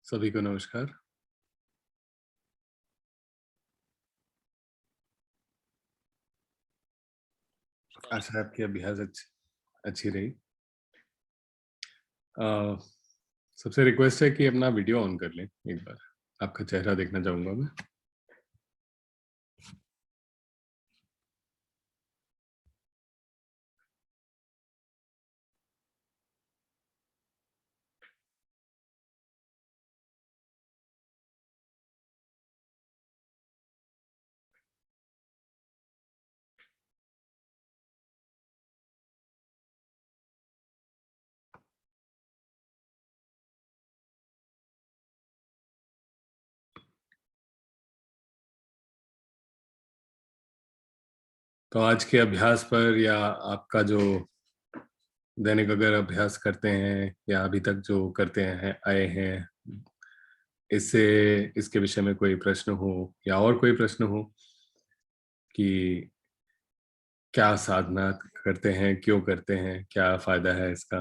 सभी को नमस्कार। आशा है आपकी अभ्यास अच्छी रही। अ, सबसे रिक्वेस्ट है कि अपना वीडियो ऑन कर लें एक बार। आपका चेहरा देखना चाहूँगा मैं। तो आज के अभ्यास पर या आपका जो दैनिक अगर अभ्यास करते हैं या अभी तक जो करते हैं आए हैं, इससे इसके विषय में कोई प्रश्न हो या और कोई प्रश्न हो कि क्या साधना करते हैं, क्यों करते हैं, क्या फायदा है इसका,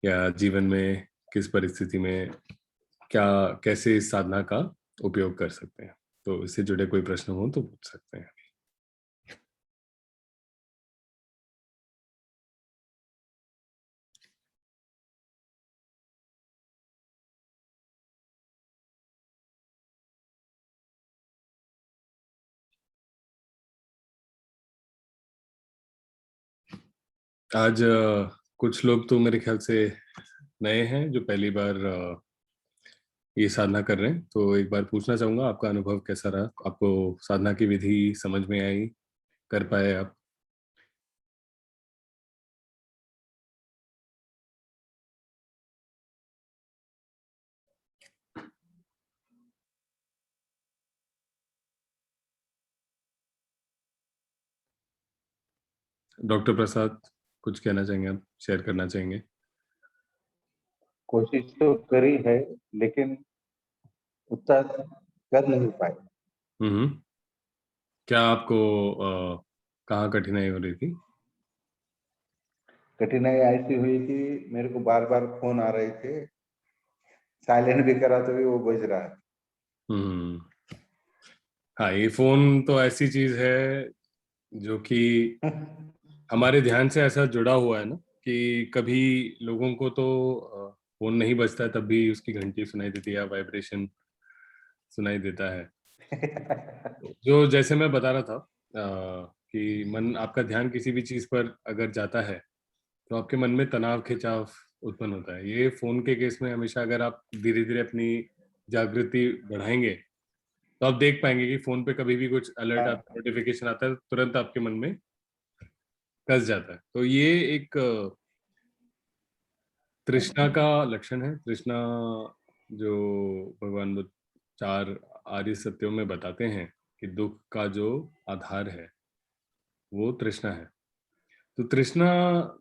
या जीवन में किस परिस्थिति में क्या कैसे इस साधना का उपयोग कर सकते हैं। तो इससे जुड़े कोई प्रश्न हो तो पूछ सकते हैं। आज कुछ लोग तो मेरे ख्याल से नए हैं जो पहली बार ये साधना कर रहे हैं, तो एक बार पूछना चाहूंगा आपका अनुभव कैसा रहा, आपको साधना की विधि समझ में आई, कर पाए आप? डॉक्टर प्रसाद, कुछ कहना चाहेंगे आप, शेयर करना चाहेंगे? कोशिश तो करी है लेकिन उतना कर नहीं पाए। हम्म। क्या आपको कहाँ कठिनाई हो रही थी? कठिनाई ऐसी हुई कि मेरे को बार बार फोन आ रहे थे, साइलेंट भी करा तो भी वो बज रहा है। हम्म। हाँ, ये फोन तो ऐसी चीज है जो कि हमारे ध्यान से ऐसा जुड़ा हुआ है ना कि कभी लोगों को तो फोन नहीं बजता है तब भी उसकी घंटी सुनाई देती है या वाइब्रेशन सुनाई देता है। जो जैसे मैं बता रहा था कि मन आपका ध्यान किसी भी चीज पर अगर जाता है तो आपके मन में तनाव खिंचाव उत्पन्न होता है। ये फोन के केस में हमेशा अगर आप धीरे धीरे अपनी जागृति बढ़ाएंगे तो आप देख पाएंगे कि फोन पे कभी भी कुछ अलर्ट आता है, नोटिफिकेशन आता है, तुरंत आपके मन में कस जाता है। तो ये एक तृष्णा का लक्षण है। तृष्णा जो भगवान बुद्ध चार आर्य सत्यों में बताते हैं कि दुख का जो आधार है वो तृष्णा है। तो तृष्णा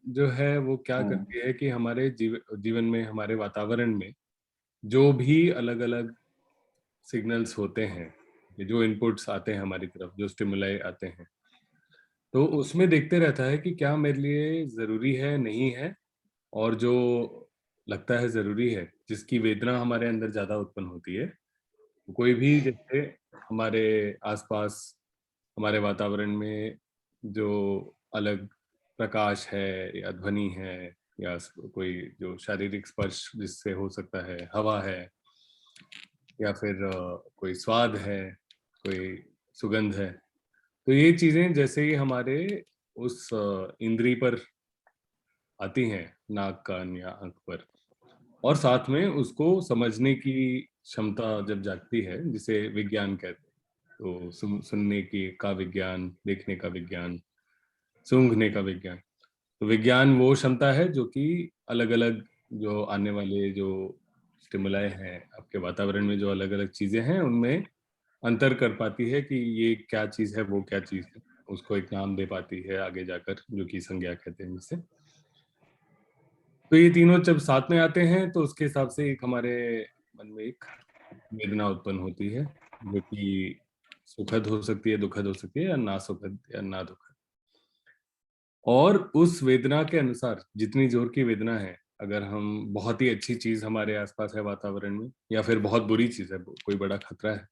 जो है वो क्या करती है कि हमारे जीवन में, हमारे वातावरण में जो भी अलग अलग सिग्नल्स होते हैं, जो इनपुट्स आते हैं हमारी तरफ, जो स्टिमुलाई आते हैं, तो उसमें देखते रहता है कि क्या मेरे लिए जरूरी है, नहीं है। और जो लगता है जरूरी है, जिसकी वेदना हमारे अंदर ज्यादा उत्पन्न होती है, कोई भी जैसे हमारे आसपास, हमारे वातावरण में जो अलग प्रकाश है या ध्वनि है या कोई जो शारीरिक स्पर्श जिससे हो सकता है, हवा है या फिर कोई स्वाद है, कोई सुगंध है, तो ये चीजें जैसे ही हमारे उस इंद्री पर आती हैं, नाक, कान या आंख पर, और साथ में उसको समझने की क्षमता जब जागती है, जिसे विज्ञान कहते हैं, तो सुनने की का विज्ञान, देखने का विज्ञान, सूंघने का विज्ञान। तो विज्ञान वो क्षमता है जो कि अलग अलग जो आने वाले जो स्टिमुलाई हैं आपके वातावरण में, जो अलग अलग चीजें हैं, उनमें अंतर कर पाती है कि ये क्या चीज है, वो क्या चीज है, उसको एक नाम दे पाती है आगे जाकर, जो कि संज्ञा कहते हैं जिसे। तो ये तीनों जब साथ में आते हैं तो उसके हिसाब से एक हमारे मन में एक वेदना उत्पन्न होती है, जो कि सुखद हो सकती है, दुखद हो सकती है, या ना सुखद या ना दुखद। और उस वेदना के अनुसार, जितनी जोर की वेदना है, अगर हम बहुत ही अच्छी चीज हमारे आसपास है वातावरण में, या फिर बहुत बुरी चीज है, कोई बड़ा खतरा है,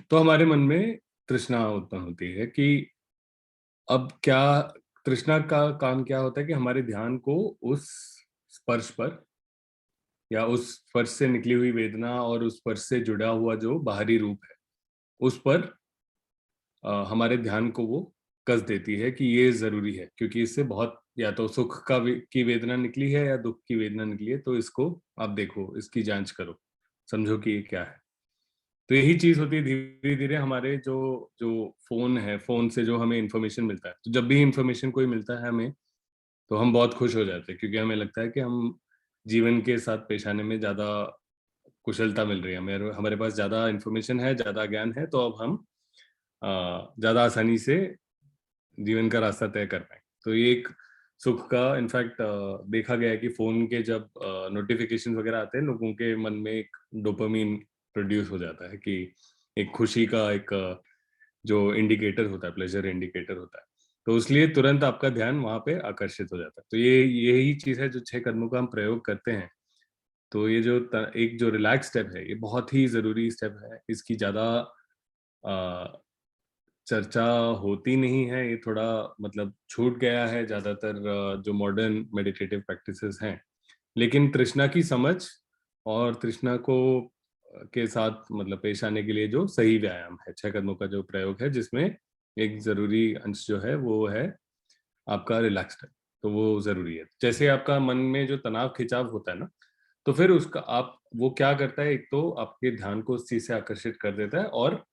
तो हमारे मन में तृष्णा उत्पन्न होती है कि अब क्या। तृष्णा का काम क्या होता है कि हमारे ध्यान को उस स्पर्श पर, या उस स्पर्श से निकली हुई वेदना और उस स्पर्श से जुड़ा हुआ जो बाहरी रूप है, उस पर हमारे ध्यान को वो कस देती है कि ये जरूरी है, क्योंकि इससे बहुत या तो सुख की वेदना निकली है या दुख की वेदना निकली है, तो इसको आप देखो, इसकी जांच करो, समझो कि ये क्या है। तो यही चीज होती है धीरे धीरे हमारे जो जो फोन है, फोन से जो हमें इंफॉर्मेशन मिलता है, तो जब भी इंफॉर्मेशन कोई मिलता है हमें, तो हम बहुत खुश हो जाते हैं, क्योंकि हमें लगता है कि हम जीवन के साथ पेश आने में ज्यादा कुशलता मिल रही है, हमें, हमारे पास ज्यादा इंफॉर्मेशन है, ज्यादा ज्ञान है, तो अब हम ज्यादा आसानी से जीवन का रास्ता तय कर पाए। तो ये एक सुख का, इनफैक्ट देखा गया है कि फोन के जब नोटिफिकेशन वगैरह आते हैं, लोगों के मन में एक डोपामीन प्रोड्यूस हो जाता है कि एक खुशी का एक जो इंडिकेटर होता है, प्लेजर इंडिकेटर होता है, तो इसलिए तुरंत आपका ध्यान वहां पे आकर्षित हो जाता है। तो ये यही चीज है जो 6 कदमों का हम प्रयोग करते हैं। तो ये जो एक जो रिलैक्स स्टेप है, ये बहुत ही जरूरी स्टेप है। इसकी ज्यादा चर्चा होती नहीं है, ये थोड़ा मतलब छूट गया है ज्यादातर जो मॉडर्न मेडिटेटिव प्रैक्टिसेस हैं। लेकिन तृष्णा की समझ और तृष्णा को के साथ मतलब पेश आने के लिए जो सही व्यायाम है, 6 कदमों का जो प्रयोग है, जिसमें एक जरूरी अंश जो है वो है आपका रिलैक्स टाइम। तो वो जरूरी है। जैसे आपका मन में जो तनाव खिंचाव होता है ना, तो फिर उसका आप वो क्या करता है, एक तो आपके ध्यान को उस चीज से आकर्षित कर देता है, और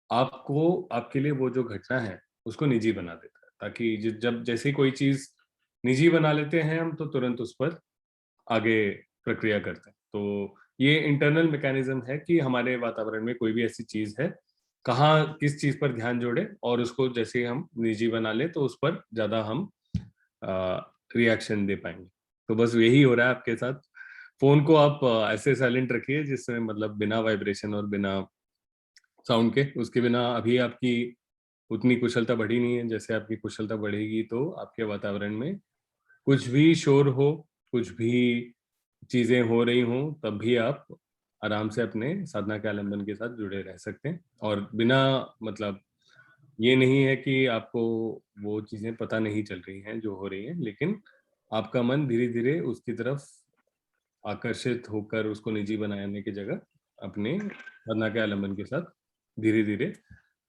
आपको आपके लिए वो जो घटना है उसको निजी बना देता है, ताकि जब जैसे ही कोई चीज निजी बना लेते हैं हम, तो तुरंत उस पर आगे प्रक्रिया करते हैं। तो ये इंटरनल मैकेनिज्म है कि हमारे वातावरण में कोई भी ऐसी चीज है, कहाँ किस चीज पर ध्यान जोड़े, और उसको जैसे ही हम निजी बना ले तो उस पर ज्यादा हम रिएक्शन दे पाएंगे। तो बस यही हो रहा है आपके साथ। फोन को आप ऐसे साइलेंट रखिए जिसमें मतलब बिना वाइब्रेशन और बिना साउंड के, उसके बिना अभी आपकी उतनी कुशलता बढ़ी नहीं है। जैसे आपकी कुशलता बढ़ेगी तो आपके वातावरण में कुछ भी शोर हो, कुछ भी चीजें हो रही हों, तब भी आप आराम से अपने साधना के आलंबन के साथ जुड़े रह सकते हैं, और बिना मतलब ये नहीं है कि आपको वो चीजें पता नहीं चल रही हैं जो हो रही हैं, लेकिन आपका मन धीरे धीरे उसकी तरफ आकर्षित होकर उसको निजी बनाने की जगह अपने साधना के आलंबन के साथ धीरे धीरे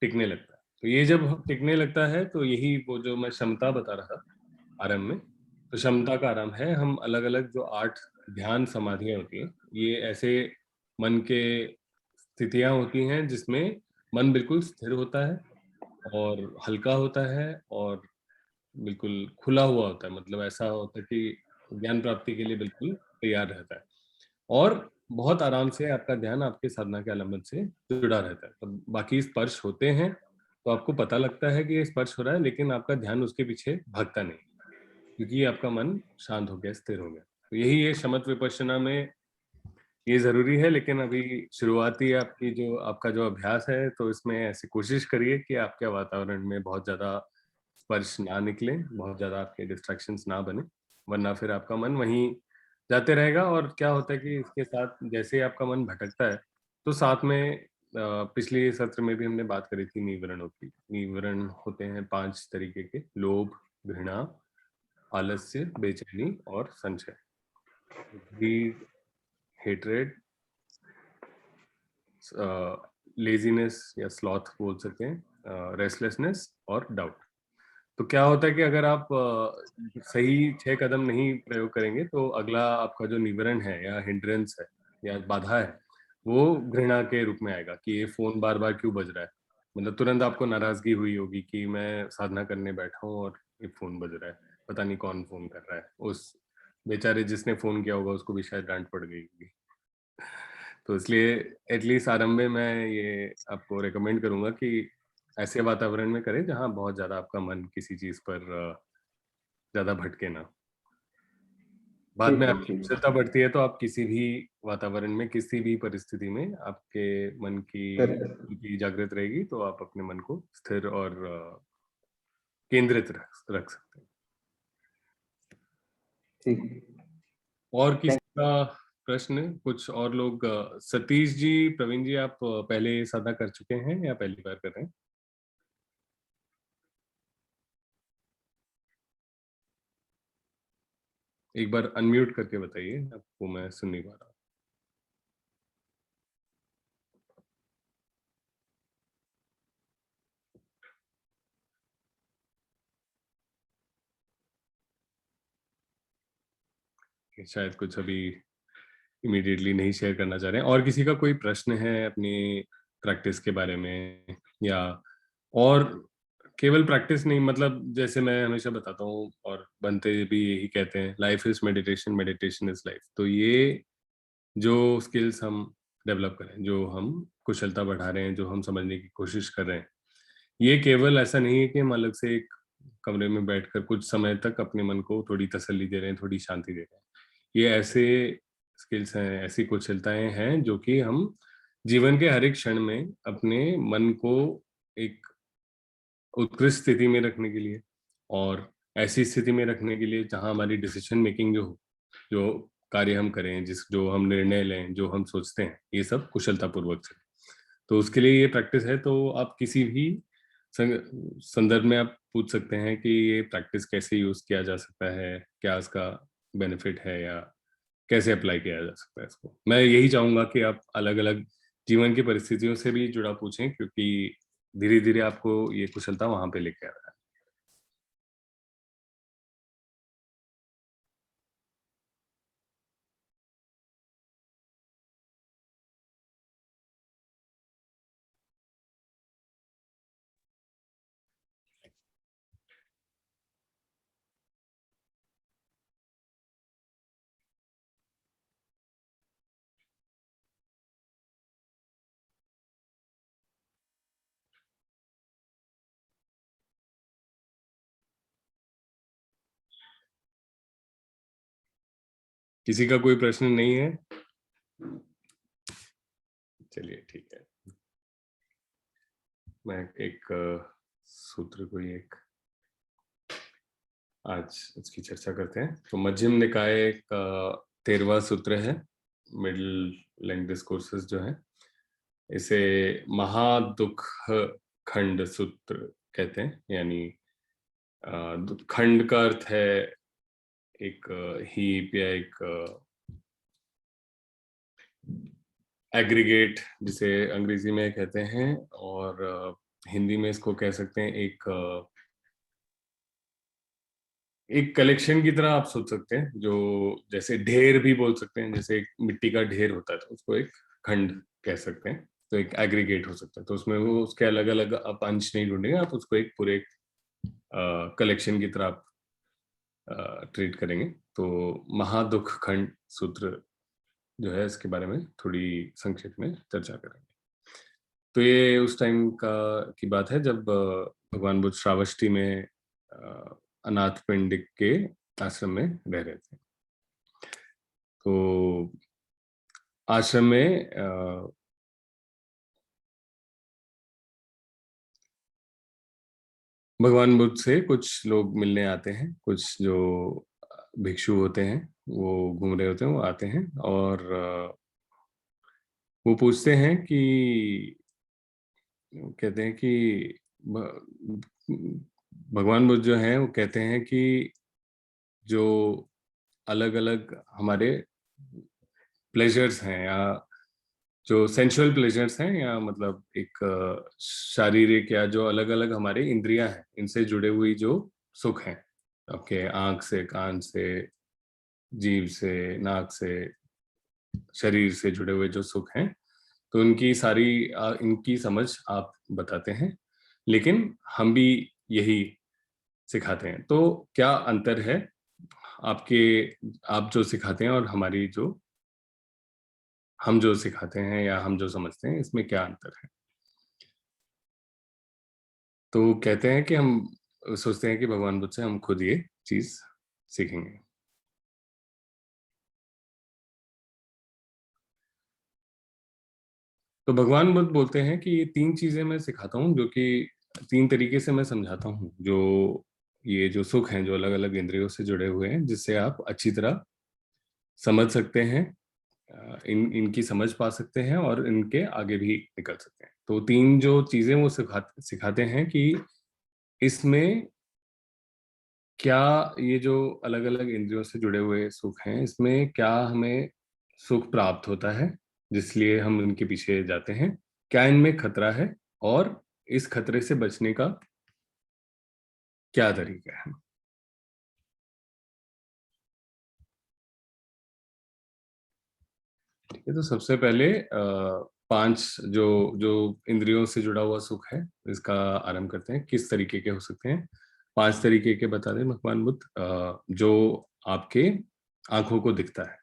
टिकने लगता है। तो ये जब टिकने लगता है, तो यही वो जो मैं क्षमता बता रहा था आरंभ में, तो क्षमता का आराम है। हम अलग अलग जो 8 ध्यान समाधियां होती हैं, ये ऐसे मन के स्थितियां होती हैं जिसमें मन बिल्कुल स्थिर होता है और हल्का होता है और बिल्कुल खुला हुआ होता है। मतलब ऐसा होता है कि ज्ञान प्राप्ति के लिए बिल्कुल तैयार रहता है, और बहुत आराम से आपका ध्यान आपके साधना के आलंबन से जुड़ा रहता है। तो बाकी स्पर्श होते हैं, तो आपको पता लगता है कि ये स्पर्श हो रहा है, लेकिन आपका ध्यान उसके पीछे भागता नहीं, क्योंकि आपका मन शांत हो गया, स्थिर हो गया। तो यही है शमत विपश्यना में, ये जरूरी है। लेकिन अभी शुरुआती आपकी जो आपका जो अभ्यास है, तो इसमें ऐसी कोशिश करिए कि आपके वातावरण में बहुत ज्यादा स्पर्श ना निकले, बहुत ज्यादा आपके डिस्ट्रैक्शंस ना बने, वरना फिर आपका मन वहीं जाते रहेगा। और क्या होता है कि इसके साथ जैसे ही आपका मन भटकता है, तो साथ में पिछले सत्र में भी हमने बात करी थी नीवरणों की। नीवरण होते हैं 5 तरीके के: लोभ, घृणा, आलस्य, बेचैनी और संशय। ग्रीड, हेट्रेड, लेजीनेस या स्लॉथ बोल सकते हैं, रेस्टलेसनेस और डाउट। तो क्या होता है कि अगर आप सही 6 कदम नहीं प्रयोग करेंगे, तो अगला आपका जो निवारण है या हिंड्रेंस है या बाधा है, वो घृणा के रूप में आएगा कि ये फोन बार बार क्यों बज रहा है। मतलब तुरंत आपको नाराजगी हुई होगी कि मैं साधना करने बैठा हूँ और ये फोन बज रहा है, पता नहीं कौन फोन कर रहा है। उस बेचारे जिसने फोन किया होगा उसको भी शायद डांट पड़ गई होगी। तो इसलिए एटलीस्ट आरंभ में मैं ये आपको रेकमेंड करूंगा कि ऐसे वातावरण में करें जहां बहुत ज्यादा आपका मन किसी चीज पर ज्यादा भटके ना। बाद ठीक में है, आपकी ठीक कुशलता बढ़ती है, तो आप किसी भी वातावरण में, किसी भी परिस्थिति में आपके मन है। की जागृत रहेगी, तो आप अपने मन को स्थिर और केंद्रित रख सकते हैं। ठीक। और किसी का प्रश्न? कुछ और लोग? सतीश जी, प्रवीण जी, आप पहले साझा कर चुके हैं या पहली बार कर रहे हैं? एक बार अनम्यूट करके बताइए, आपको मैं सुन नहीं पा रहा। शायद कुछ अभी इमीडिएटली नहीं शेयर करना चाह रहे हैं। और किसी का कोई प्रश्न है अपनी प्रैक्टिस के बारे में? या और केवल प्रैक्टिस नहीं, मतलब जैसे मैं हमेशा बताता हूँ और बनते भी यही कहते हैं, life is meditation, meditation is life. तो ये जो स्किल्स हम डेवलप करें, जो हम कुशलता बढ़ा रहे हैं, जो हम समझने की कोशिश कर रहे हैं, ये केवल ऐसा नहीं है कि हम अलग से एक कमरे में बैठकर कुछ समय तक अपने मन को थोड़ी तसल्ली दे रहे हैं, थोड़ी शांति दे रहे हैं। ये ऐसे स्किल्स हैं, ऐसी कुशलताएं हैं जो कि हम जीवन के हर एक क्षण में अपने मन को एक उत्कृष्ट स्थिति में रखने के लिए और ऐसी स्थिति में रखने के लिए जहां हमारी डिसीजन मेकिंग जो हो, जो कार्य हम करें, जो हम निर्णय लें, जो हम सोचते हैं, ये सब कुशलता पूर्वक से। तो उसके लिए ये प्रैक्टिस है। तो आप किसी भी संदर्भ में आप पूछ सकते हैं कि ये प्रैक्टिस कैसे यूज किया जा सकता है, क्या इसका बेनिफिट है, या कैसे अप्लाई किया जा सकता है इसको। मैं यही चाहूंगा कि आप अलग अलग जीवन की परिस्थितियों से भी जुड़ा पूछें, क्योंकि धीरे धीरे आपको ये कुशलता वहां पे लेके आ रहा है। किसी का कोई प्रश्न नहीं है? चलिए ठीक है, मैं एक सूत्र को एक आज इसकी चर्चा करते हैं। तो मध्यम निकाय का 13वां सूत्र है, मिडिल लेंथ डिस्कोर्सेस जो है, इसे महादुख खंड सूत्र कहते हैं। यानी खंड का अर्थ है एक हीप या एक एग्रीगेट, जिसे अंग्रेजी में कहते हैं, और हिंदी में इसको कह सकते हैं एक कलेक्शन की तरह आप सोच सकते हैं। जो जैसे ढेर भी बोल सकते हैं, जैसे एक मिट्टी का ढेर होता है तो उसको एक खंड कह सकते हैं। तो एक एग्रीगेट हो सकता है, तो उसमें वो उसके अलग अलग आप अंश नहीं ढूंढेंगे, आप उसको एक पूरे कलेक्शन की तरह आप ट्रीट करेंगे। तो महादुख खंड सूत्र जो है, इसके बारे में थोड़ी संक्षेप में चर्चा करेंगे। तो ये उस टाइम का की बात है जब भगवान बुद्ध श्रावस्ती में अनाथ पिंडिक के आश्रम में रह रहे थे। तो आश्रम में भगवान बुद्ध से कुछ लोग मिलने आते हैं, कुछ जो भिक्षु होते हैं वो घूम रहे होते हैं, वो आते हैं और वो पूछते हैं कि, कहते हैं कि भगवान बुद्ध जो हैं वो कहते हैं कि जो अलग अलग हमारे प्लेजर्स हैं, या जो सेंसुअल प्लेजर्स हैं, या मतलब एक शारीरिक, या जो अलग अलग हमारे इंद्रियां हैं, इनसे जुड़े हुई जो सुख हैं, आपके आंख से, कान से, जीभ से, नाक से, शरीर से जुड़े हुए जो सुख हैं, तो इनकी सारी इनकी समझ आप बताते हैं, लेकिन हम भी यही सिखाते हैं। तो क्या अंतर है आपके, आप जो सिखाते हैं और हमारी जो, हम जो सिखाते हैं या हम जो समझते हैं, इसमें क्या अंतर है? तो कहते हैं कि हम सोचते हैं कि भगवान बुद्ध से हम खुद ये चीज सीखेंगे। तो भगवान बुद्ध बोलते हैं कि ये 3 चीजें मैं सिखाता हूँ, जो कि 3 तरीके से मैं समझाता हूँ, जो ये जो सुख हैं, जो अलग अलग इंद्रियों से जुड़े हुए हैं, जिससे आप अच्छी तरह समझ सकते हैं, इनकी समझ पा सकते हैं और इनके आगे भी निकल सकते हैं। तो 3 जो चीजें वो सिखाते हैं कि इसमें क्या, ये जो अलग अलग इंद्रियों से जुड़े हुए सुख हैं, इसमें क्या हमें सुख प्राप्त होता है जिसलिए हम इनके पीछे जाते हैं, क्या इनमें खतरा है, और इस खतरे से बचने का क्या तरीका है। ठीक है, तो सबसे पहले 5 जो जो इंद्रियों से जुड़ा हुआ सुख है, इसका आरंभ करते हैं। किस तरीके के हो सकते हैं? 5 तरीके के बता दें भगवान बुद्ध। जो आपके आंखों को दिखता है,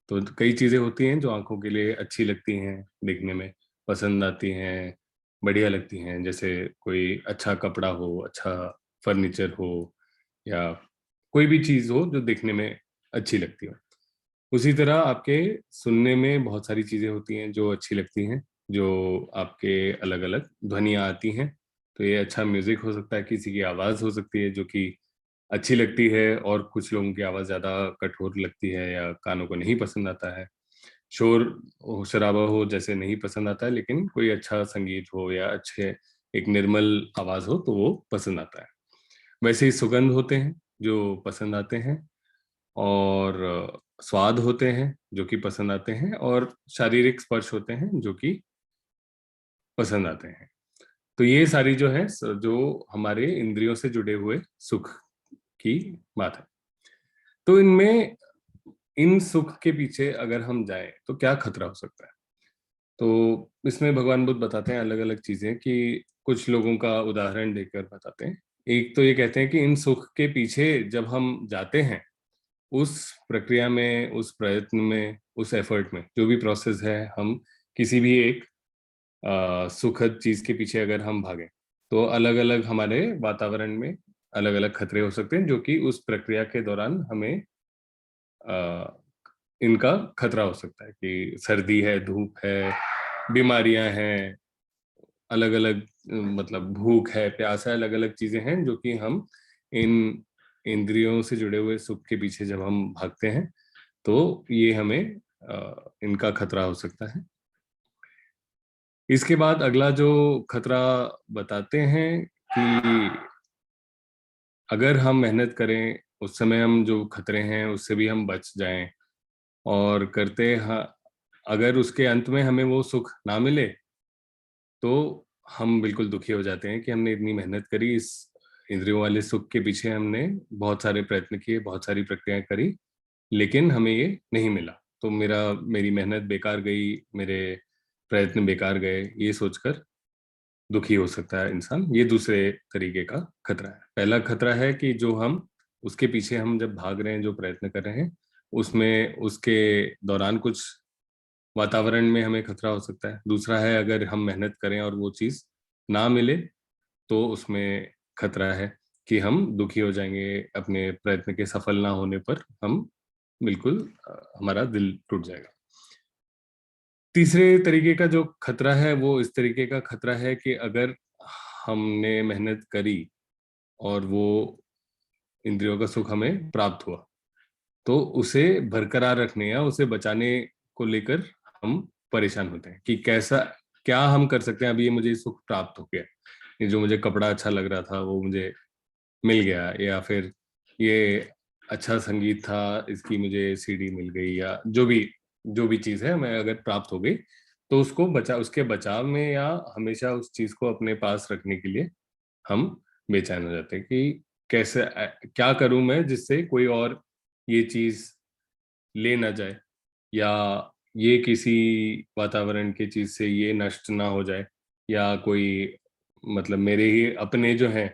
तो कई चीजें होती हैं जो आंखों के लिए अच्छी लगती हैं, देखने में पसंद आती हैं, बढ़िया लगती हैं। जैसे कोई अच्छा कपड़ा हो, अच्छा फर्नीचर हो, या कोई भी चीज हो जो देखने में अच्छी लगती हो। उसी तरह आपके सुनने में बहुत सारी चीजें होती हैं जो अच्छी लगती हैं, जो आपके अलग अलग ध्वनियाँ आती हैं। तो ये अच्छा म्यूजिक हो सकता है, किसी की आवाज़ हो सकती है जो कि अच्छी लगती है, और कुछ लोगों की आवाज़ ज़्यादा कठोर लगती है या कानों को नहीं पसंद आता है। शोर शराबा हो जैसे नहीं पसंद आता है, लेकिन कोई अच्छा संगीत हो या अच्छे एक निर्मल आवाज़ हो तो वो पसंद आता है। वैसे ही सुगंध होते हैं जो पसंद आते हैं, और स्वाद होते हैं जो कि पसंद आते हैं, और शारीरिक स्पर्श होते हैं जो कि पसंद आते हैं। तो ये सारी जो है जो हमारे इंद्रियों से जुड़े हुए सुख की बात है। तो इनमें, इन सुख के पीछे अगर हम जाएं तो क्या खतरा हो सकता है? तो इसमें भगवान बुद्ध बताते हैं अलग अलग चीजें, कि कुछ लोगों का उदाहरण देकर बताते हैं। एक तो ये कहते हैं कि इन सुख के पीछे जब हम जाते हैं, उस प्रक्रिया में, उस प्रयत्न में, उस एफर्ट में, जो भी प्रोसेस है, हम किसी भी एक सुखद चीज के पीछे अगर हम भागें, तो अलग अलग हमारे वातावरण में अलग अलग खतरे हो सकते हैं जो कि उस प्रक्रिया के दौरान हमें अ, इनका खतरा हो सकता है। कि सर्दी है, धूप है, बीमारियां हैं, अलग अलग मतलब भूख है, प्यास है, अलग अलग चीजें हैं जो कि हम इन इंद्रियों से जुड़े हुए सुख के पीछे जब हम भागते हैं तो ये हमें इनका खतरा हो सकता है। इसके बाद अगला जो खतरा बताते हैं कि अगर हम मेहनत करें, उस समय हम जो खतरे हैं उससे भी हम बच जाएं, और करते हैं, अगर उसके अंत में हमें वो सुख ना मिले तो हम बिल्कुल दुखी हो जाते हैं कि हमने इतनी मेहनत करी, इस इंद्रियों वाले सुख के पीछे हमने बहुत सारे प्रयत्न किए, बहुत सारी प्रक्रियाएं करी, लेकिन हमें ये नहीं मिला, तो मेरी मेहनत बेकार गई, मेरे प्रयत्न बेकार गए, ये सोचकर दुखी हो सकता है इंसान। ये दूसरे तरीके का खतरा है। पहला खतरा है कि जो हम उसके पीछे हम जब भाग रहे हैं, जो प्रयत्न कर रहे हैं, उसमें उसके दौरान कुछ वातावरण में हमें खतरा हो सकता है। दूसरा है अगर हम मेहनत करें और वो चीज़ ना मिले तो उसमें खतरा है कि हम दुखी हो जाएंगे, अपने प्रयत्न के सफल ना होने पर हम बिल्कुल हमारा दिल टूट जाएगा। तीसरे तरीके का जो खतरा है वो इस तरीके का खतरा है कि अगर हमने मेहनत करी और वो इंद्रियों का सुख हमें प्राप्त हुआ, तो उसे बरकरार रखने या उसे बचाने को लेकर हम परेशान होते हैं कि कैसा, क्या हम कर सकते हैं। अभी ये मुझे सुख प्राप्त हो गया, ये जो मुझे कपड़ा अच्छा लग रहा था वो मुझे मिल गया, या फिर ये अच्छा संगीत था, इसकी मुझे सीडी मिल गई, या जो भी चीज़ है मैं अगर प्राप्त हो गई, तो उसको उसके बचाव में या हमेशा उस चीज़ को अपने पास रखने के लिए हम बेचैन हो जाते हैं कि कैसे क्या करूं मैं जिससे कोई और ये चीज़ ले ना जाए, या ये किसी वातावरण की चीज से ये नष्ट ना हो जाए, या कोई मतलब मेरे ही अपने जो हैं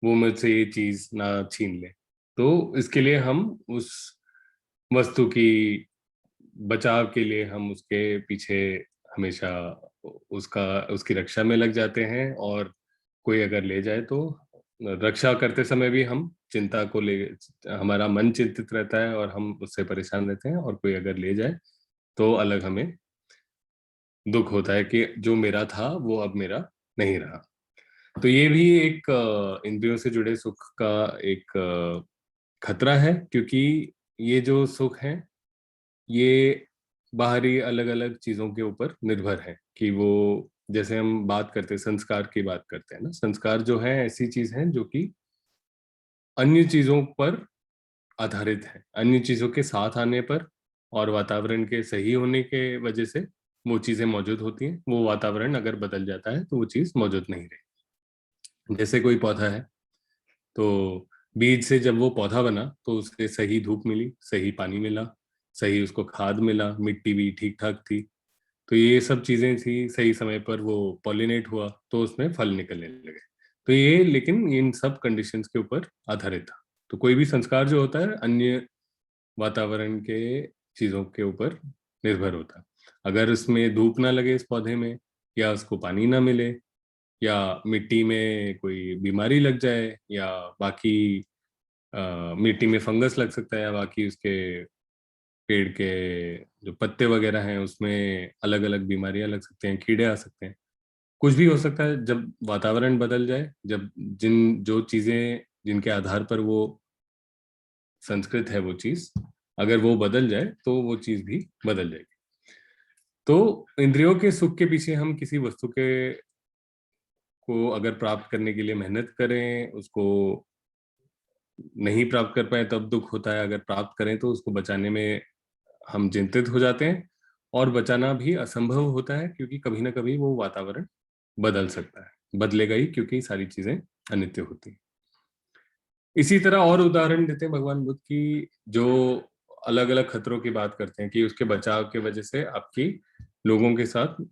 वो मुझसे ये चीज ना छीन ले। तो इसके लिए हम उस वस्तु की बचाव के लिए हम उसके पीछे हमेशा उसका उसकी रक्षा में लग जाते हैं, और कोई अगर ले जाए तो रक्षा करते समय भी हम चिंता को ले, हमारा मन चिंतित रहता है और हम उससे परेशान रहते हैं, और कोई अगर ले जाए तो अलग हमें दुख होता है कि जो मेरा था वो अब मेरा नहीं रहा। तो ये भी एक इंद्रियों से जुड़े सुख का एक खतरा है, क्योंकि ये जो सुख है ये बाहरी अलग अलग चीजों के ऊपर निर्भर है कि वो, जैसे हम बात करते हैं संस्कार की बात करते हैं ना, संस्कार जो है ऐसी चीज है जो कि अन्य चीजों पर आधारित है, अन्य चीजों के साथ आने पर और वातावरण के सही होने के वजह से वो चीजें मौजूद होती हैं। वो वातावरण अगर बदल जाता है तो वो चीज मौजूद नहीं रही। जैसे कोई पौधा है, तो बीज से जब वो पौधा बना तो उसे सही धूप मिली, सही पानी मिला, सही उसको खाद मिला, मिट्टी भी ठीक ठाक थी, तो ये सब चीजें थी, सही समय पर वो पॉलिनेट हुआ तो उसमें फल निकलने लगे। तो ये लेकिन इन सब कंडीशंस के ऊपर आधारित था। तो कोई भी संस्कार जो होता है अन्य वातावरण के चीजों के ऊपर निर्भर होता है। अगर उसमें धूप ना लगे इस पौधे में, या उसको पानी ना मिले, या मिट्टी में कोई बीमारी लग जाए, या बाकी मिट्टी में फंगस लग सकता है, या बाकी उसके पेड़ के जो पत्ते वगैरह हैं उसमें अलग अलग बीमारियां लग सकते हैं, कीड़े आ सकते हैं, कुछ भी हो सकता है। जब वातावरण बदल जाए, जब जो चीजें जिनके आधार पर वो संस्कृत है वो चीज, अगर वो बदल जाए तो वो चीज भी बदल जाएगी। तो इंद्रियों के सुख के पीछे हम किसी वस्तु के को अगर प्राप्त करने के लिए मेहनत करें, उसको नहीं प्राप्त कर पाए तब दुख होता है, अगर प्राप्त करें तो उसको बचाने में हम चिंतित हो जाते हैं। और बचाना भी असंभव होता है क्योंकि कभी ना कभी वो वातावरण बदल सकता है, बदलेगा ही, क्योंकि सारी चीजें अनित्य होती हैं। इसी तरह और उदाहरण देते हैं भगवान बुद्ध की, जो अलग अलग खतरों की बात करते हैं कि उसके बचाव के वजह से आपकी लोगों के साथ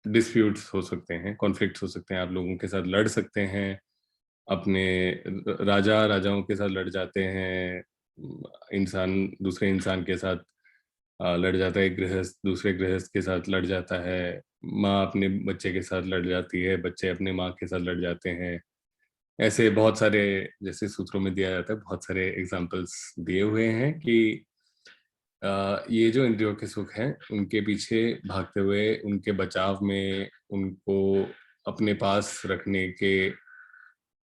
डिस्प्यूट्स हो सकते हैं, कॉन्फ्लिक्ट्स हो सकते हैं, आप लोगों के साथ लड़ सकते हैं, अपने राजाओं के साथ लड़ जाते हैं, इंसान दूसरे इंसान के साथ लड़ जाता है, गृहस्थ दूसरे गृहस्थ के साथ लड़ जाता है, माँ अपने बच्चे के साथ लड़ जाती है, बच्चे अपने माँ के साथ लड़ जाते हैं। ऐसे बहुत सारे, जैसे सूत्रों में दिया जाता है, बहुत सारे एग्जाम्पल्स दिए हुए हैं कि ये जो इंद्रियों के सुख हैं उनके पीछे भागते हुए, उनके बचाव में, उनको अपने पास रखने के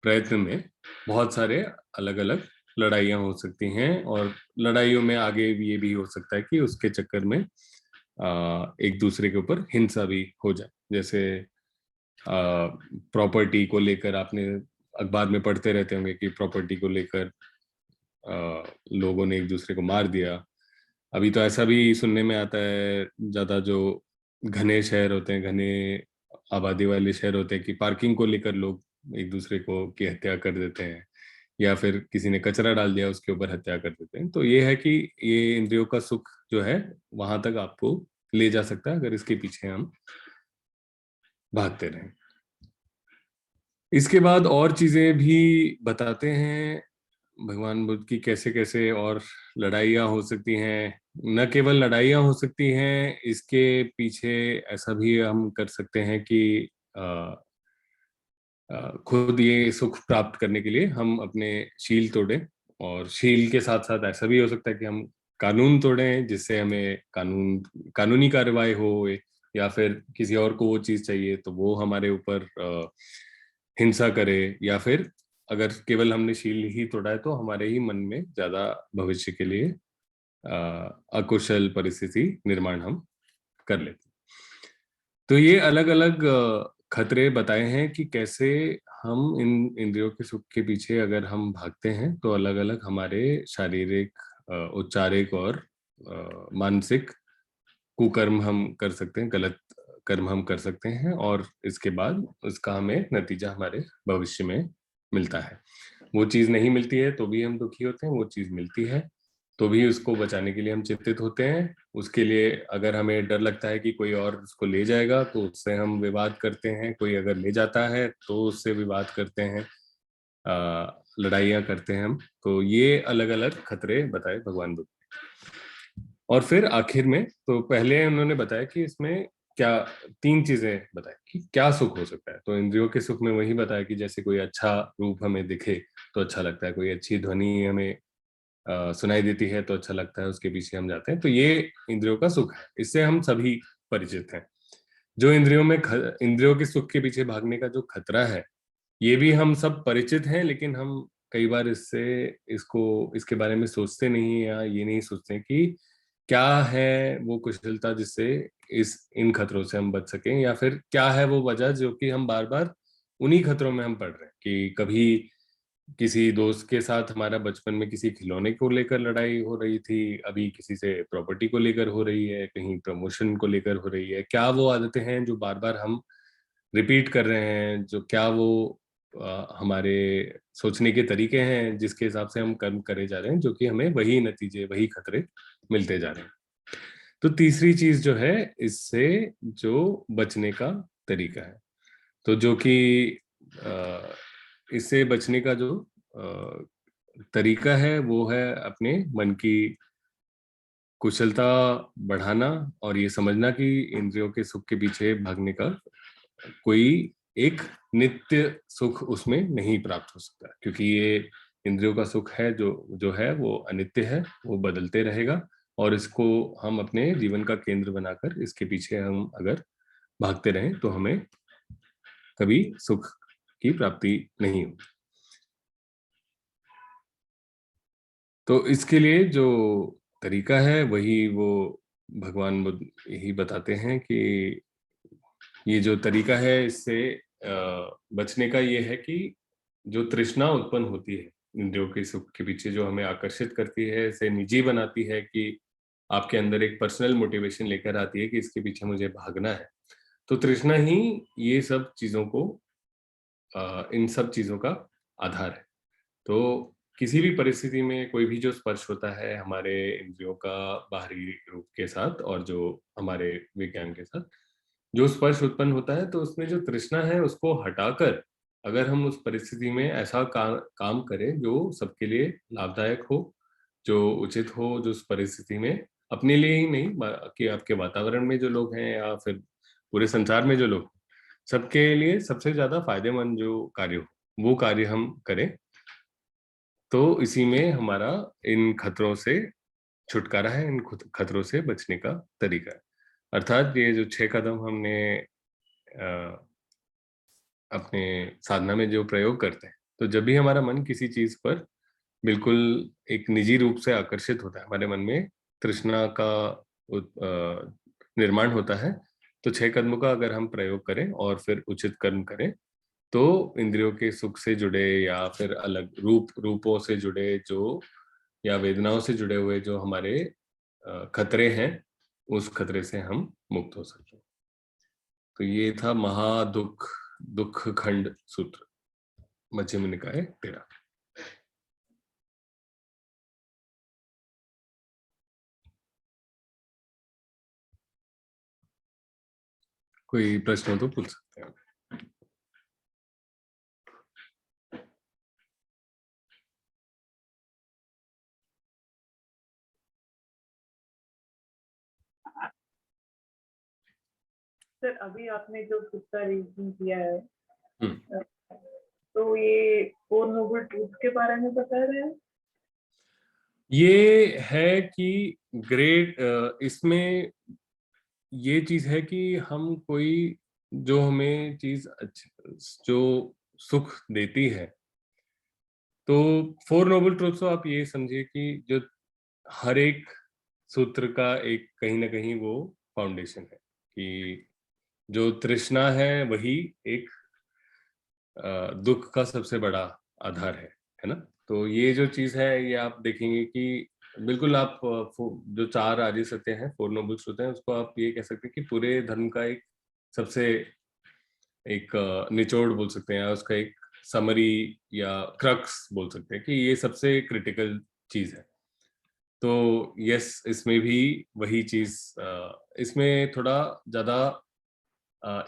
प्रयत्न में बहुत सारे अलग अलग लड़ाइयाँ हो सकती हैं। और लड़ाइयों में आगे भी ये भी हो सकता है कि उसके चक्कर में एक दूसरे के ऊपर हिंसा भी हो जाए। जैसे प्रॉपर्टी को लेकर आपने अखबार में पढ़ते रहते होंगे कि प्रॉपर्टी को लेकर लोगों ने एक दूसरे को मार दिया। अभी तो ऐसा भी सुनने में आता है, ज्यादा जो घने शहर होते हैं, घने आबादी वाले शहर होते हैं, कि पार्किंग को लेकर लोग एक दूसरे को की हत्या कर देते हैं, या फिर किसी ने कचरा डाल दिया उसके ऊपर हत्या कर देते हैं। तो ये है कि ये इंद्रियों का सुख जो है वहां तक आपको ले जा सकता है अगर इसके पीछे हम भागते रहें। इसके बाद और चीजें भी बताते हैं भगवान बुद्ध की, कैसे कैसे और लड़ाइयाँ हो सकती हैं। न केवल लड़ाइयाँ हो सकती हैं, इसके पीछे ऐसा भी हम कर सकते हैं कि खुद ये सुख प्राप्त करने के लिए हम अपने शील तोड़ें। और शील के साथ साथ ऐसा भी हो सकता है कि हम कानून तोड़ें, जिससे हमें कानूनी कार्रवाई हो, या फिर किसी और को वो चीज चाहिए तो वो हमारे ऊपर हिंसा करे, या फिर अगर केवल हमने शील ही तोड़ा है तो हमारे ही मन में ज्यादा भविष्य के लिए अकुशल परिस्थिति निर्माण हम कर लेते हैं। तो ये अलग अलग खतरे बताए हैं कि कैसे हम इन इंद्रियों के सुख के पीछे अगर हम भागते हैं तो अलग अलग हमारे शारीरिक, औपचारिक और मानसिक कुकर्म हम कर सकते हैं, गलत कर्म हम कर सकते हैं, और इसके बाद उसका हमें नतीजा हमारे भविष्य में मिलता है। वो चीज नहीं मिलती है तो भी हम दुखी होते हैं, वो चीज मिलती है तो भी उसको बचाने के लिए हम चिंतित होते हैं। उसके लिए अगर हमें डर लगता है कि कोई और उसको ले जाएगा तो उससे हम विवाद करते हैं, कोई अगर ले जाता है तो उससे विवाद करते हैं, लड़ाइयाँ करते हैं हम। तो ये अलग अलग खतरे बताए भगवान बुद्ध। और फिर आखिर में, तो पहले उन्होंने बताया कि इसमें क्या, तीन चीजें बताई कि क्या सुख हो सकता है। तो इंद्रियों के सुख में वही बताया कि जैसे कोई अच्छा रूप हमें दिखे तो अच्छा लगता है, कोई अच्छी ध्वनि हमें सुनाई देती है तो अच्छा लगता है, उसके पीछे हम जाते हैं। तो ये इंद्रियों का सुख है, इससे हम सभी परिचित हैं। जो इंद्रियों के सुख के पीछे भागने का जो खतरा है, ये भी हम सब परिचित हैं, लेकिन हम कई बार इसके बारे में सोचते नहीं, या ये नहीं सोचते कि क्या है वो कुशलता जिससे इन खतरों से हम बच सकें, या फिर क्या है वो वजह जो कि हम बार बार उन्हीं खतरों में हम पड़ रहे हैं। कि कभी किसी दोस्त के साथ हमारा बचपन में किसी खिलौने को लेकर लड़ाई हो रही थी, अभी किसी से प्रॉपर्टी को लेकर हो रही है, कहीं प्रमोशन को लेकर हो रही है। क्या वो आदतें हैं जो बार बार हम रिपीट कर रहे हैं, जो क्या वो हमारे सोचने के तरीके हैं जिसके हिसाब से हम कर्म करे जा रहे हैं, जो कि हमें वही नतीजे, वही खतरे मिलते जा रहे हैं। तो तीसरी चीज जो है इससे जो बचने का तरीका है, तो जो कि इससे बचने का जो तरीका है वो है अपने मन की कुशलता बढ़ाना, और ये समझना कि इंद्रियों के सुख के पीछे भागने का कोई एक नित्य सुख उसमें नहीं प्राप्त हो सकता, क्योंकि ये इंद्रियों का सुख है जो जो है वो अनित्य है, वो बदलते रहेगा। और इसको हम अपने जीवन का केंद्र बनाकर इसके पीछे हम अगर भागते रहें तो हमें कभी सुख की प्राप्ति नहीं होगी। तो इसके लिए जो तरीका है वही वो भगवान बुद्ध यही बताते हैं कि ये जो तरीका है इससे बचने का ये है कि जो तृष्णा उत्पन्न होती है इंद्रियों के सुख के पीछे, जो हमें आकर्षित करती है, इसे निजी बनाती है, कि आपके अंदर एक पर्सनल मोटिवेशन लेकर आती है कि इसके पीछे मुझे भागना है। तो तृष्णा ही ये सब चीजों को इन सब चीजों का आधार है। तो किसी भी परिस्थिति में कोई भी जो स्पर्श होता है हमारे इंद्रियों का बाहरी रूप के साथ और जो हमारे विज्ञान के साथ जो स्पर्श उत्पन्न होता है, तो उसमें जो तृष्णा है उसको हटाकर अगर हम उस परिस्थिति में ऐसा काम करें जो सबके लिए लाभदायक हो, जो उचित हो, जो उस परिस्थिति में अपने लिए ही नहीं कि आपके वातावरण में जो लोग हैं या फिर पूरे संसार में जो लोग, सबके लिए सबसे ज्यादा फायदेमंद जो कार्य हो वो कार्य हम करें, तो इसी में हमारा इन खतरों से छुटकारा है, इन खतरों से बचने का तरीका है। अर्थात ये जो 6 कदम हमने अपने साधना में जो प्रयोग करते हैं, तो जब भी हमारा मन किसी चीज पर बिल्कुल एक निजी रूप से आकर्षित होता है, हमारे मन में तृष्णा का निर्माण होता है, तो 6 कदमों का अगर हम प्रयोग करें और फिर उचित कर्म करें, तो इंद्रियों के सुख से जुड़े या फिर अलग रूपों से जुड़े जो या वेदनाओं से जुड़े हुए जो हमारे खतरे हैं, उस खतरे से हम मुक्त हो सकते हैं। तो ये था महादुख दुख खंड सूत्र, मध्यम निकाय 13। कोई प्रश्न हो तो पूछ सकते हैं। सर अभी आपने जो किस्सा रीजन किया है, हम्म। तो ये 4 नोबल ट्रूथ के बारे में बता रहे हैं? ये है कि इसमें ये चीज है कि हम कोई जो हमें चीज जो सुख देती है, तो 4 नोबल ट्रूथ तो आप ये समझिए कि जो हर एक सूत्र का एक कहीं ना कहीं वो फाउंडेशन है, कि जो तृष्णा है वही एक दुख का सबसे बड़ा आधार है ना। तो ये जो चीज है ये आप देखेंगे कि बिल्कुल आप जो 4 आर्य सत्य हैं, 4 नोबल ट्रूथ हैं, उसको आप ये कह सकते हैं कि पूरे धर्म का एक सबसे एक निचोड़ बोल सकते हैं, उसका एक समरी या क्रक्स बोल सकते हैं कि ये सबसे क्रिटिकल चीज है। तो यस, इसमें भी वही चीज, इसमें थोड़ा ज्यादा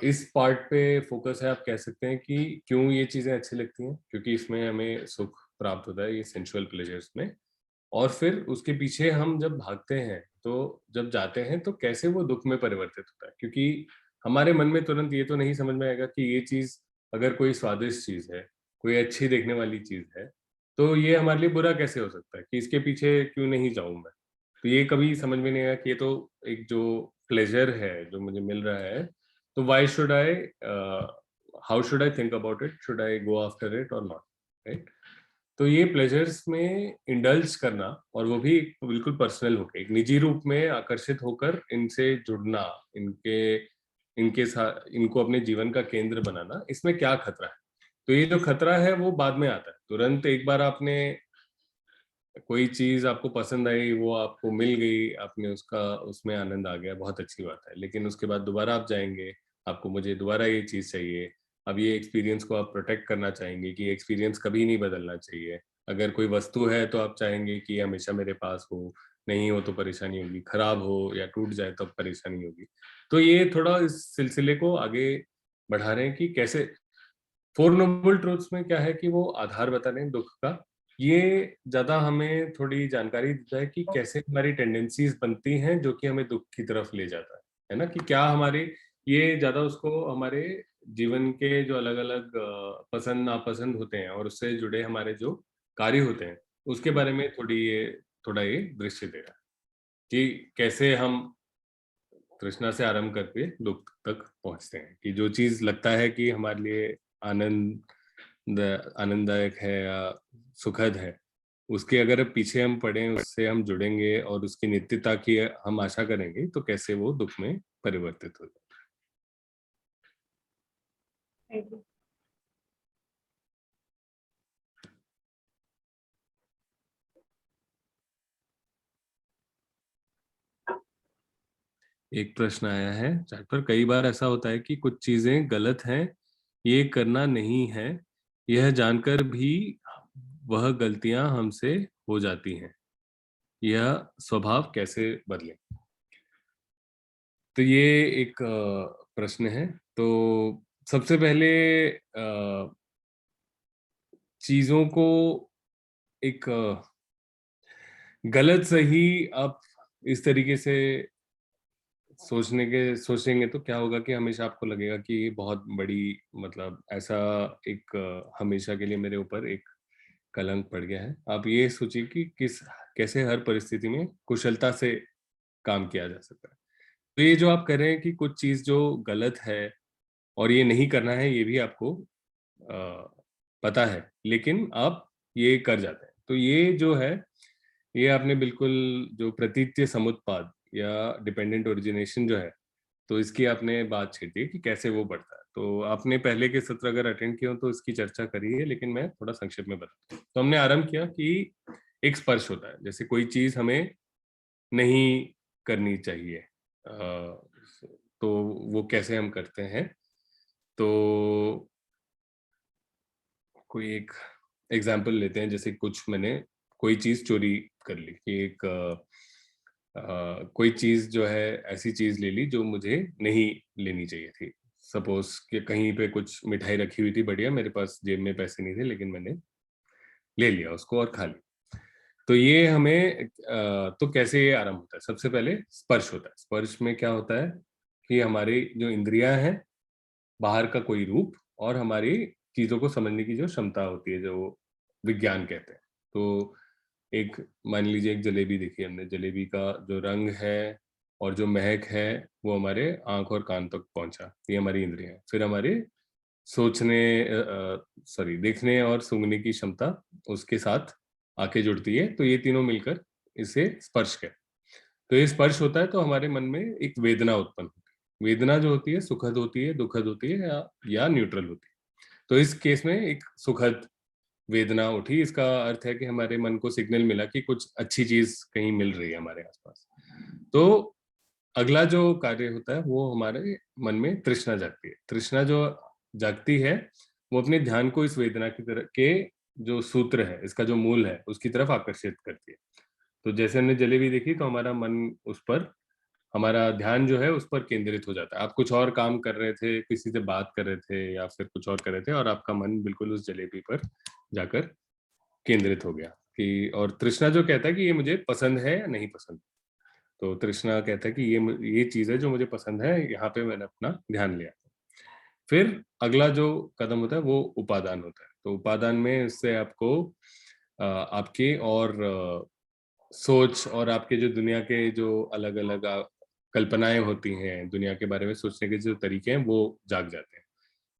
इस पार्ट पे फोकस है, आप कह सकते हैं कि क्यों ये चीजें अच्छी लगती हैं, क्योंकि इसमें हमें सुख प्राप्त होता है, ये सेंसुअल प्लेजर्स में। और फिर उसके पीछे हम जब भागते हैं, तो जब जाते हैं तो कैसे वो दुख में परिवर्तित होता है, क्योंकि हमारे मन में तुरंत ये तो नहीं समझ में आएगा कि ये चीज अगर कोई स्वादिष्ट चीज है, कोई अच्छी देखने वाली चीज है, तो ये हमारे लिए बुरा कैसे हो सकता है, कि इसके पीछे क्यों नहीं जाऊं मैं। तो ये कभी समझ में नहीं आया कि ये तो एक जो प्लेजर है जो मुझे मिल रहा है, तो why should I how should I think about it, should I go after it और नॉट, राइट। तो ये प्लेजर्स में इंडल्ज करना, और वो भी बिल्कुल पर्सनल होकर, एक निजी रूप में आकर्षित होकर इनसे जुड़ना, इनके साथ इनको अपने जीवन का केंद्र बनाना, इसमें क्या खतरा है? तो ये जो खतरा है वो बाद में आता है। तुरंत एक बार आपने कोई चीज आपको पसंद आई, वो आपको मिल गई, आपने उसमें आनंद आ गया, बहुत अच्छी बात है। लेकिन उसके बाद दोबारा आप जाएंगे, आपको मुझे दोबारा ये चीज चाहिए। अब ये एक्सपीरियंस को आप प्रोटेक्ट करना चाहेंगे कि एक्सपीरियंस कभी नहीं बदलना चाहिए। अगर कोई वस्तु है तो आप चाहेंगे कि हमेशा मेरे पास हो, नहीं हो तो परेशानी होगी, खराब हो या टूट जाए तो परेशानी होगी। तो ये थोड़ा इस सिलसिले को आगे बढ़ा रहे हैं कि कैसे फोर नोबल ट्रूथ्स में क्या है कि वो आधार बता रहे हैं दुख का। ये ज्यादा हमें थोड़ी जानकारी देता है कि कैसे हमारी टेंडेंसीज बनती हैं जो कि हमें दुख की तरफ ले जाता है ना, कि क्या हमारे, ये ज्यादा उसको हमारे जीवन के जो अलग अलग पसंद नापसंद होते हैं और उससे जुड़े हमारे जो कार्य होते हैं उसके बारे में थोड़ा ये दृश्य दे रहा है कि कैसे हम तृष्णा से आरंभ करके दुख तक पहुंचते हैं। कि जो चीज लगता है कि हमारे लिए आनंददायक है या सुखद है, उसके अगर पीछे हम पड़े, उससे हम जुड़ेंगे और उसकी नित्यता की हम आशा करेंगे, तो कैसे वो दुख में परिवर्तित हो जाए। Thank you. एक प्रश्न आया है चैट पर, कई बार ऐसा होता है कि कुछ चीजें गलत हैं, ये करना नहीं है, यह जानकर भी वह गलतियां हमसे हो जाती हैं, यह स्वभाव कैसे बदले? तो ये एक प्रश्न है। तो सबसे पहले चीजों को एक गलत सही आप इस तरीके से सोचेंगे तो क्या होगा कि हमेशा आपको लगेगा कि ये बहुत बड़ी, मतलब ऐसा एक हमेशा के लिए मेरे ऊपर एक कलंक पड़ गया है। आप ये सोचिए कि कैसे हर परिस्थिति में कुशलता से काम किया जा सकता है। तो ये जो आप कर रहे हैं कि कुछ चीज जो गलत है और ये नहीं करना है, ये भी आपको पता है, लेकिन आप ये कर जाते हैं। तो ये जो है, ये आपने बिल्कुल जो प्रतीत्य समुत्पाद या डिपेंडेंट ओरिजिनेशन जो है, तो इसकी आपने बात छेड़ी है कि कैसे वो बढ़ता है। तो आपने पहले के सत्र अगर अटेंड किए हो तो इसकी चर्चा करी है, लेकिन मैं थोड़ा संक्षेप में बताता हूँ। तो हमने आरंभ किया कि एक स्पर्श होता है, जैसे कोई चीज हमें नहीं करनी चाहिए, तो वो कैसे हम करते हैं। तो कोई एक एग्जाम्पल लेते हैं, जैसे कुछ मैंने कोई चीज चोरी कर ली, कि एक कोई चीज जो है, ऐसी चीज ले ली जो मुझे नहीं लेनी चाहिए थी। सपोज कि कहीं पे कुछ मिठाई रखी हुई थी बढ़िया, मेरे पास जेब में पैसे नहीं थे, लेकिन मैंने ले लिया उसको और खा लिया। तो ये हमें तो कैसे ये आरंभ होता है? सबसे पहले स्पर्श होता है। स्पर्श में क्या होता है कि हमारी जो इंद्रियां हैं, बाहर का कोई रूप, और हमारी चीजों को समझने की जो क्षमता होती है, जो विज्ञान कहते हैं। तो एक, मान लीजिए एक जलेबी देखी हमने, जलेबी का जो रंग है और जो महक है, वो हमारे आंख और कान तक पहुंचा, ये हमारी इंद्रियां हैं। फिर हमारे सोचने, देखने और सूंघने की क्षमता उसके साथ आके जुड़ती है, तो ये तीनों मिलकर इसे स्पर्श कहते हैं। तो ये स्पर्श होता है तो हमारे मन में एक वेदना उत्पन्न होती है। वेदना जो होती है सुखद होती है, दुखद होती है, या न्यूट्रल होती है। तो इस केस में एक सुखद वेदना उठी, इसका अर्थ है कि हमारे मन को सिग्नल मिला कि कुछ अच्छी चीज कहीं मिल रही है हमारे आसपास। तो अगला जो कार्य होता है वो हमारे मन में तृष्णा जागती है। तृष्णा जो जागती है, वो अपने ध्यान को इस वेदना की तरह के जो सूत्र है, इसका जो मूल है, उसकी तरफ आकर्षित करती है। तो जैसे हमने जलेबी देखी, तो हमारा मन उस पर, हमारा ध्यान जो है उस पर केंद्रित हो जाता है। आप कुछ और काम कर रहे थे, किसी से बात कर रहे थे या फिर कुछ और कर रहे थे, और आपका मन बिल्कुल उस जलेबी पर जाकर केंद्रित हो गया। कि और तृष्णा जो कहता है कि ये मुझे पसंद है या नहीं पसंद। तो तृष्णा कहता है कि ये चीज है जो मुझे पसंद है, यहाँ पे मैंने अपना ध्यान लिया। फिर अगला जो कदम होता है वो उपादान होता है। तो उपादान में इससे आपको आपके और सोच और आपके जो दुनिया के जो अलग अलग कल्पनाएं होती हैं, दुनिया के बारे में सोचने के जो तरीके हैं, वो जाग जाते हैं।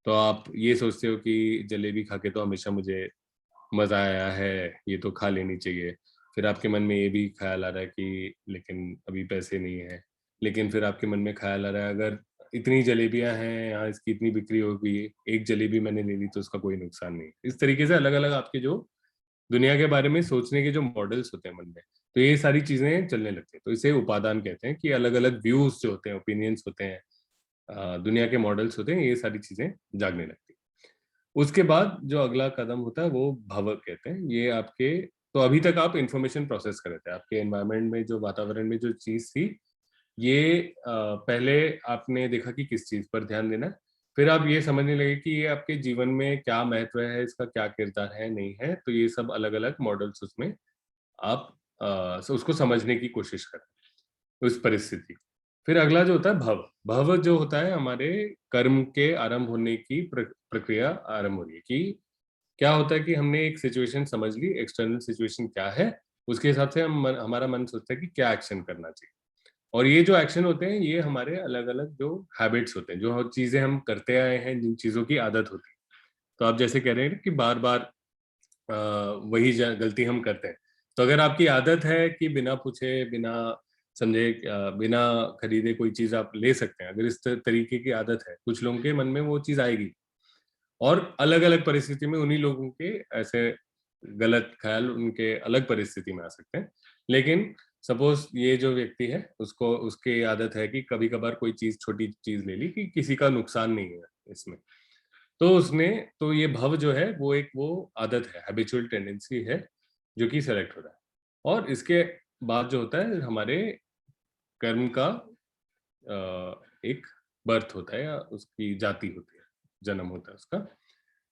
तो आप ये सोचते हो कि जलेबी खा के तो हमेशा मुझे मजा आया है, ये तो खा लेनी चाहिए। फिर आपके मन में ये भी ख्याल आ रहा है कि लेकिन अभी पैसे नहीं है। लेकिन फिर आपके मन में ख्याल आ रहा है अगर इतनी जलेबियां हैं यहाँ, इसकी इतनी बिक्री हो गई, एक जलेबी मैंने ले ली तो उसका कोई नुकसान नहीं। इस तरीके से अलग अलग आपके जो दुनिया के बारे में सोचने के जो मॉडल्स होते हैं मन में, तो ये सारी चीजें चलने लगती हैं। तो इसे उपादान कहते हैं कि अलग अलग व्यूज जो होते हैं, ओपिनियंस होते हैं, दुनिया के मॉडल्स होते हैं, ये सारी चीजें जागने लगती हैं। उसके बाद जो अगला कदम होता है वो भव कहते हैं। ये आपके, तो अभी तक आप इंफॉर्मेशन प्रोसेस कर रहे थे, आपके एनवायरनमेंट में जो वातावरण में जो चीज थी, ये पहले आपने देखा कि किस चीज पर ध्यान देना है। फिर आप ये समझने लगे कि ये आपके जीवन में क्या महत्व है, इसका क्या किरदार है, नहीं है। तो ये सब अलग अलग मॉडल्स उसमें आप उसको समझने की कोशिश करें, उस परिस्थिति। फिर अगला जो होता है भव। भव जो होता है हमारे कर्म के आरंभ होने की प्रक्रिया आरंभ हो रही है कि क्या होता है कि हमने एक सिचुएशन समझ ली, एक्सटर्नल सिचुएशन क्या है, उसके हिसाब से हमारा मन सोचता है कि क्या एक्शन करना चाहिए। और ये जो एक्शन होते हैं ये हमारे अलग अलग जो हैबिट्स होते हैं, जो चीजें हम करते आए हैं, जिन चीजों की आदत होती है। तो आप जैसे कह रहे हैं कि बार बार वही गलती हम करते हैं। तो अगर आपकी आदत है कि बिना पूछे, बिना समझे, बिना खरीदे कोई चीज आप ले सकते हैं, अगर इस तरीके की आदत है, कुछ लोगों के मन में वो चीज आएगी। और अलग अलग परिस्थिति में उन्हीं लोगों के ऐसे गलत ख्याल उनके अलग परिस्थिति में आ सकते हैं। लेकिन सपोज ये जो व्यक्ति है, उसको उसकी आदत है कि कभी कभार कोई चीज, छोटी चीज ले ली कि किसी का नुकसान नहीं है इसमें, तो उसने, तो ये भव जो है वो एक वो आदत है, हैबिचुअल टेंडेंसी है, जो कि सेलेक्ट हो रहा है। और इसके बाद जो होता है हमारे कर्म का एक बर्थ होता है, या उसकी जाति होती है, जन्म होता है उसका।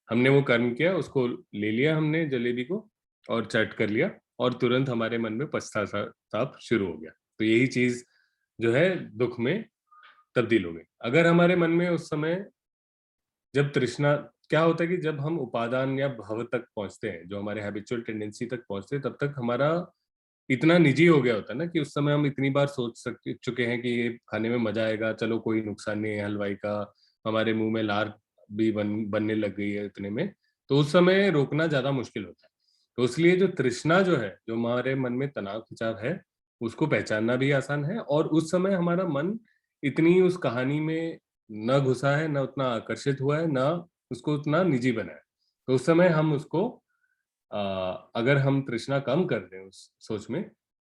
हमने वो कर्म किया, उसको ले लिया हमने जलेबी को और चट कर लिया, और तुरंत हमारे मन में पश्चाताप शुरू हो गया। तो यही चीज जो है दुख में तब्दील हो गई। अगर हमारे मन में उस समय जब तृष्णा, क्या होता है कि जब हम उपादान या भव तक पहुंचते हैं, जो हमारे हैबिचुअल टेंडेंसी तक पहुंचते हैं, तब तक हमारा इतना निजी हो गया होता है ना कि उस समय हम इतनी बार सोच चुके हैं कि ये खाने में मजा आएगा, चलो कोई नुकसान नहीं है हलवाई का, हमारे मुंह में लार भी बनने लग गई है इतने में। तो उस समय रोकना ज्यादा मुश्किल होता है। तो इसलिए जो तृष्णा जो है, जो हमारे मन में तनाव खिंचाव है, उसको पहचानना भी आसान है। और उस समय हमारा मन इतनी उस कहानी में न घुसा है, न उतना आकर्षित हुआ है, न उसको उतना निजी बना है। तो उस समय हम उसको अगर हम तृष्णा कम कर दें उस सोच में,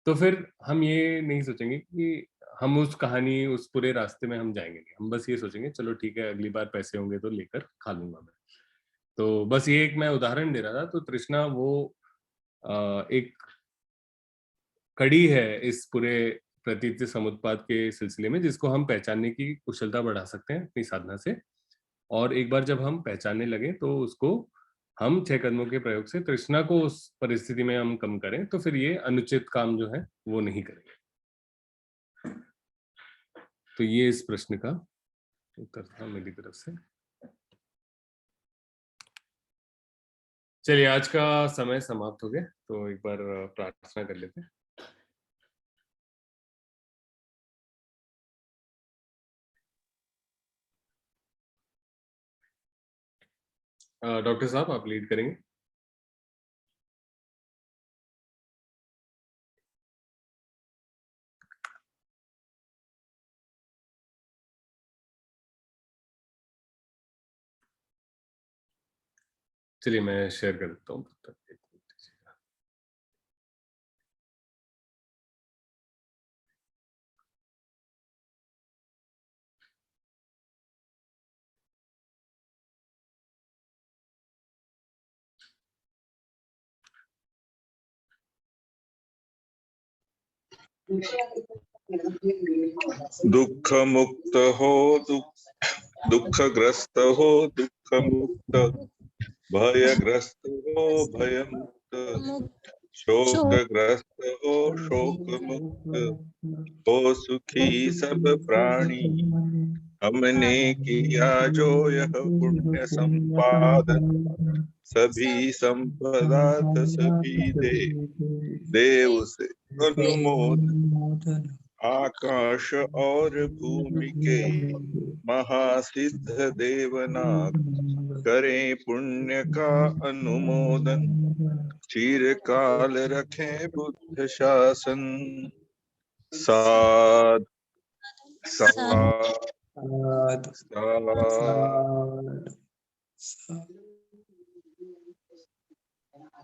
तो फिर हम ये नहीं सोचेंगे कि हम उस कहानी, उस पूरे रास्ते में हम जाएंगे नहीं। हम बस ये सोचेंगे चलो ठीक है, अगली बार पैसे होंगे तो लेकर खा लूंगा मैं। तो बस ये एक मैं उदाहरण दे रहा था। तो तृष्णा वो एक कड़ी है इस पूरे प्रतीति समुत्पाद के सिलसिले में, जिसको हम पहचानने की कुशलता बढ़ा सकते हैं अपनी साधना से। और एक बार जब हम पहचानने लगे तो उसको हम 6 कदमों के प्रयोग से तृष्णा को उस परिस्थिति में हम कम करें, तो फिर ये अनुचित काम जो है वो नहीं करेंगे। तो ये इस प्रश्न का उत्तर था मेरी तरफ से। चलिए, आज का समय समाप्त हो गया, तो एक बार प्रार्थना कर लेते हैं। डॉक्टर साहब, आप लीड करेंगे। चलिए, मैं शेयर कर देता हूँ। दुख मुक्त हो, दुखग्रस्त हो दुख मुक्त, भयग्रस्त हो भय मुक्त, शोकग्रस्त हो शोक मुक्त, हो सुखी सब प्राणी। हमने किया जो यह पुण्य संपादन, सभी संपदा सभी देव से अनुमोदन। आकाश और भूमि के महासिद्ध देवनाथ करें पुण्य का अनुमोदन, चिरकाल रखें बुद्ध शासन। साध साध साध।